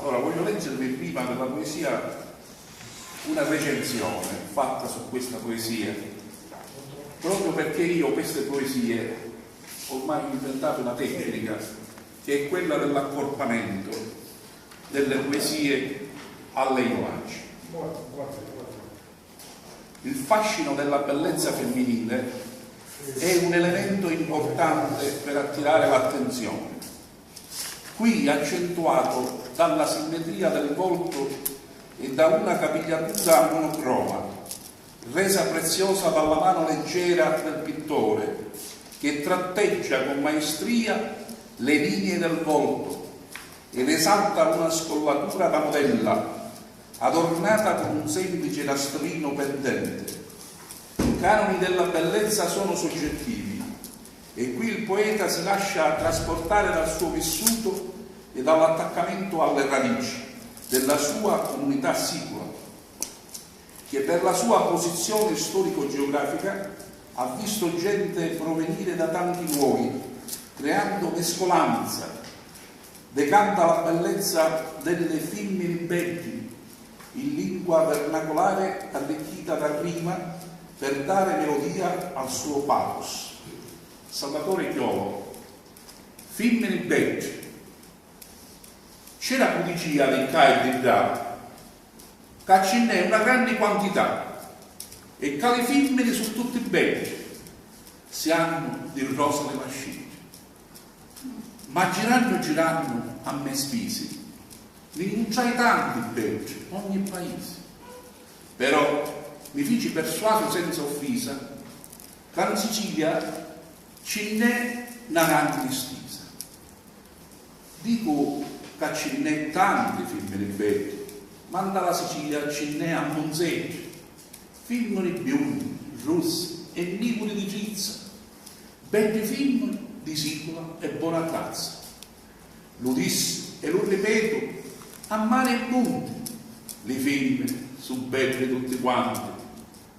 Allora voglio leggervi prima della poesia una recensione fatta su questa poesia, proprio perché io queste poesie ormai ho inventato una tecnica che è quella dell'accorpamento delle poesie alle immagini. Il fascino della bellezza femminile è un elemento importante per attirare l'attenzione, qui accentuato dalla simmetria del volto e da una capigliatura monocroma, resa preziosa dalla mano leggera del pittore, che tratteggia con maestria le linee del volto ed esalta una scollatura da modella, adornata con un semplice nastrino pendente. I canoni della bellezza sono soggettivi e qui il poeta si lascia trasportare dal suo vissuto e dall'attaccamento alle radici della sua comunità sicula, che per la sua posizione storico-geografica ha visto gente provenire da tanti luoghi, creando mescolanza, decanta la bellezza delle femmine beggi in lingua vernacolare arricchita da rima per dare melodia al suo pathos. Salvatore Chiolo, femmine beggi. C'è la pudicía di ca e di da, che ce n'è una grande quantità, e che le femmine su tutti i beggi si hanno di rosa le mascine. Ma girando a me spisi, ne incontrai tanti belgi, ogni paese. Però mi feci persuaso senza offesa che in Sicilia ce n'è una grande distesa. Dico che ce n'è tante femmine belli, ma dalla Sicilia ce n'è a monzeggi, femmine biondi, rosse e nipoli di Gizza, belli femmine di sicola e buona grazia. Lo dissi e lo ripeto a mare e monte, le femmine sono belle tutte quante,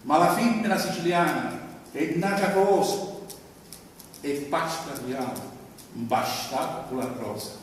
ma la femmina siciliana è nata cosa e pasta reale, basta con la rosa.